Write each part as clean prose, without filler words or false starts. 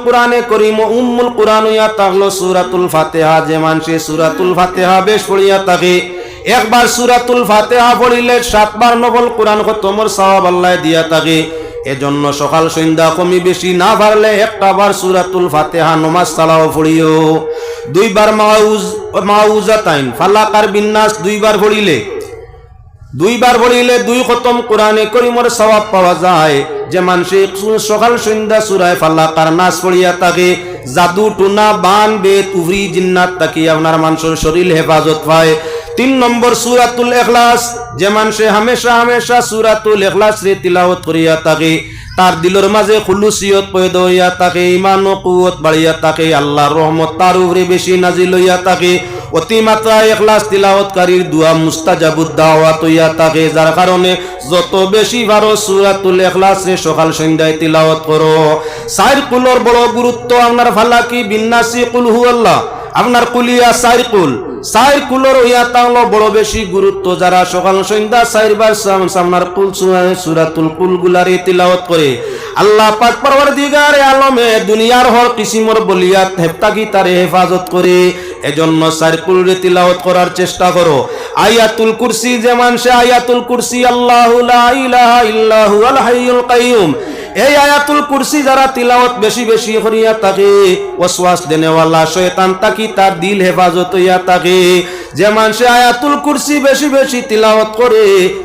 কুরআনে কারীম উম্মুল কুরআন ইয়া তাগলো সূরাতুল ফাতিহা। যে মানুষে সূরাতুল ফাতিহা বেশ পড়িয়া থাকে, একবার সূরাতুল ফাতিহা পড়িলে 7 বার নফল কুরআন খতমের সওয়াব আল্লাহ দিয়া থাকে। এজন্য সকাল সন্ধ্যা কমি বেশি না পারলে একটা বার সূরাতুল ফাতিহা নামাজ সালাও পড়িও। 2 বার মাউজাতাইন ফালাক আর বিন্নাস 2 বার পড়িলে 2 খতম কোরআনে কারীমের সওয়াব পাওয়া যায়। যে মানুষ সকাল সন্ধ্যা সূরা ফালাক আর নাস পড়িয়া থাকে, জাদু টুনা বান বেত উভরি জিন্নাত তাকি আপনার মানুষের শরীর হেফাজত পায়। 3 নম্বর সূরাতুল ইখলাস। যে মানুষ হামেশা সূরাতুল ইখলাস রে তিলাওয়াত করিয়া থাকে, তার দিলের মাঝে খুলুসিয়ত পয়দা হইয়া থাকে, ঈমান ও কুওয়াত বাড়িয়া থাকে, আল্লাহর রহমত তার উপরে বেশি নাজিল হইয়া থাকে। অতিমাত্রা ইখলাস তিলাওয়াতকারীর দোয়া মুস্তাজাবুদ দাওয়াত হইয়া থাকে। যার কারণে যত বেশি পারো সূরাতুল ইখলাস রে সকাল সন্ধ্যায় তিলাওয়াত করো। 4 কুলের বড় গুরুত্ব। আপনার ফালাকি বিন্নাসি কুল হুয়াল্লাহ, আপনার কুলিয়া 4 কুলের হইয়া তাহলে বড় বেশি গুরুত্ব। যারা সকাল সন্ধ্যা 4 বার সামনার কুল সূরাতুল কুল গুলারে তিলাওয়াত করে, আল্লাহ পাক পরওয়ারদিগারে আলমে দুনিয়ার হর কিসিমর বলিয়াত হেফতাকি তারে হেফাজত করে। এজন্য 4 কুলরে তিলাওয়াত করার চেষ্টা করো। আয়াতুল কুরসি, যে মানুষে আয়াতুল কুরসি আল্লাহু লা ইলাহা ইল্লা হুয়াল হাইয়ুল কাইয়ুম, এই আয়াতুল কুরসি যারা তিলাওয়াত বেশি বেশি করিয়া থাকে, ওয়াসওয়াস দেনেওয়ালা শয়তান তাকি তার দিল হেফাজত হইয়া থাকে। যে মানুষে আয়াতুল কুরসি বেশি বেশি তিলাওয়াত করে,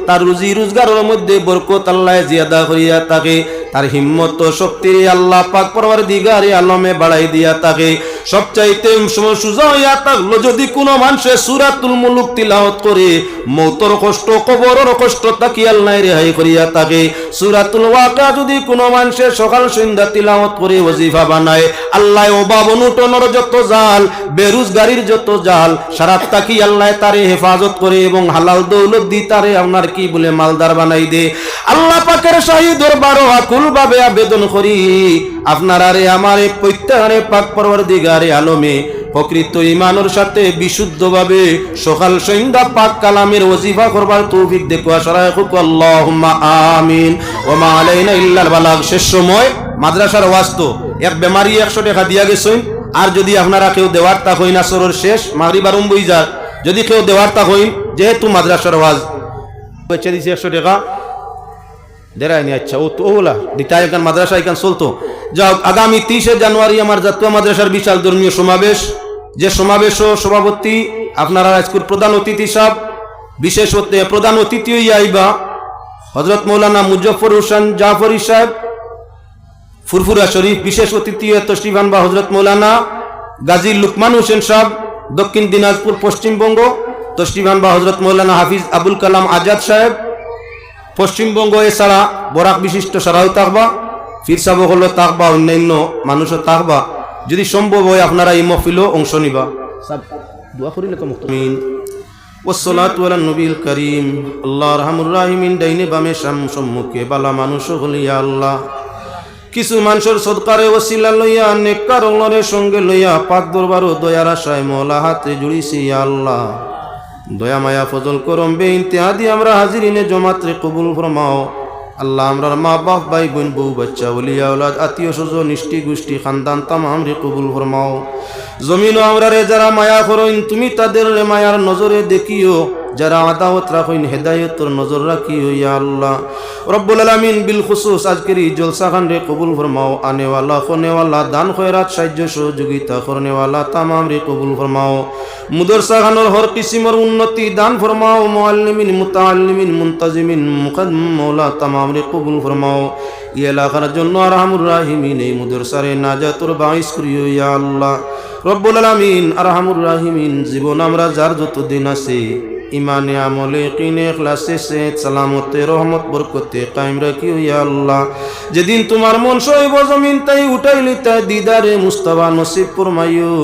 তার রুজি রোজগারের মধ্যে বরকত আল্লাহ জিয়াদা করিয়া থাকে, তার হিম্মত ও শক্তি আল্লাহ পাক পরওয়ারদিগারে আলমে বাড়াই দিয়া থাকে। সবচাইতে সুজা হইয়া থাকলো যদি কোনো মানুষে সূরাতুল মুলুক তিলাওয়াত করে, মৌতর কষ্ট কবরের কষ্ট তাকি আল্লাহ রেহাই করিয়া থাকে। সূরাতুল ওয়াকিয়া যদি কোনো মানুষে সকাল সন্ধ্যা তিলাওয়াত করে ওয়াজিফা বানায়, আল্লাহ অভাব অনটনের যত জাল, বেরোজগারির যত জাল, সারাত তাকি আল্লাহ তারে হেফাজত করে এবং হালাল দৌলত দি তারে আপনার কি বলে মালদার বানাই দে। আল্লাহ পাকের শাহী দরবারে আকুল ভাবে আবেদন করি, আপনার আরে আমারে প্রত্যেকে পাক পরওয়ারদিগারে আলমে প্রকৃত ঈমানের সাথে বিশুদ্ধভাবে সকাল সন্ধ্যা পাক কালামের ওয়াজিফা করবার তৌফিক দেখো। আশরাকুক আল্লাহুম্মা আমিন ওয়া মা আলাইনা ইল্লাল বালাগ। শেষ সময় মাদ্রাসার ওয়াজ তো এক বেমারি 100 টাকা দিয়া গেছেন। আর যদি আপনারা কেউ দেওয়ার তা হইন আসরের শেষ মাগরিব আরম্ভ হই যায়, যদি কেউ দেওয়ার তা হইন, যেহেতু মাদ্রাসার ওয়াজ বেচে দিছে 100 টাকা দেরায়নি। আচ্ছা ও তো ওলা দিতা এখান মাদ্রাসা এখান চলতো। যাও, আগামী 30 জানুয়ারি আমার জাতীয় মাদ্রাসার বিশাল ধর্মীয় সমাবেশ, যে সমাবেশ সভাপতি আপনারা আজকের প্রধান অতিথি সাহেব, বিশেষ প্রধান অতিথি হইয়া আইবা হযরত মৌলানা মুজফর হোসেন জাফরি সাহেব ফুরফুরা শরীফ। বিশেষ অতিথি তশরিফ আনবা হযরত মৌলানা গাজী লুকমান হোসেন সাহেব দক্ষিণ দিনাজপুর পশ্চিমবঙ্গ। তশরিফ আনবা হযরত মৌলানা হাফিজ আবুল কালাম আজাদ সাহেব পশ্চিমবঙ্গ। এছাড়া বরাক বিশিষ্ট সারাও থাকবা, ফির সাহেব হলো থাকবা, অন্যান্য মানুষও থাকবা। যদি সম্ভব হয় আপনারা এই মহফিলও অংশ নিবা। দোয়া করিলে কমিন ওয়াসসালাতু আলা নবীল করিম। আল্লাহ আরহামুর রাহিমিন ডাইনে বামে সম্মুখে বালা মানুষ হলিয়া আল্লাহ কিছু মানুষের সদকারে ওসিলা লইয়া নেককার ওলরের সঙ্গে লইয়া পাক দরবারও দয়ার আশায় মওলা হাতে জুড়িছি আল্লাহ। দয়া মায়া ফজল করম বে ইন্তেহাদি আমরা হাজিরিনে জমাত্রে কবুল ফরমাও আল্লাহ। আমরার মা বাপ ভাই বোন বউ বাচ্চা ওলিয়া আওলাদ আত্মীয় স্বজন নিষ্টি গোষ্ঠী খানদান তামাম রে কবুল ফরমাও। জমিনও আমরারে যারা মায়া করইন তুমি তাদের মায়ার নজরে দেখিও, যারা আদাওয়াত রাখইন হেদায়েতর নজর রাখিও ইয়া আল্লাহ রব্বুল আলামিন। বিল খুসুস আজকের এই জলসা খান রে কবুল ফরমাও। আনেওয়ালা খনেওয়ালা দান খয়রাত সাহায্য সহযোগিতা করনেওয়ালা তামাম রে কবুল ফরমাও। মুদরসা খানোর হর কিসিমর উন্নতি দান ফরমাও। মুআল্লিমিন মুতাআল্লিমিন মুনতাজিমিন মুকাদ্দম মওলা তামাম রে কবুল ফরমাও। এই এলাকার জন্য আরহামুর রাহিমিন এই মুদরসারে নাজাতুর বাইস করিও ইয়া আল্লাহ রব্বুল আলামিন আরহামুর রাহিমিন। জীবন আমরা যার যত দিন আছে ইমানে আমলে কিনে ইখলাসে সেহত সালামতে রহমত বরকতে কায়েম রাখিও ইয়া আল্লাহ। যেদিন তোমার মন সইব জমিন তাই উঠাইলি তাই দিদারে মুস্তাফা নসিব ফরমাইও।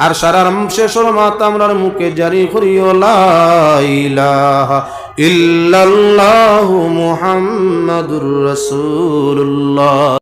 আর সারার শেষর মাত আমরার মুখে জারি করিও লা ইলাহা ইল্লাল্লাহু মুহাম্মাদুর রাসূলুল্লাহ।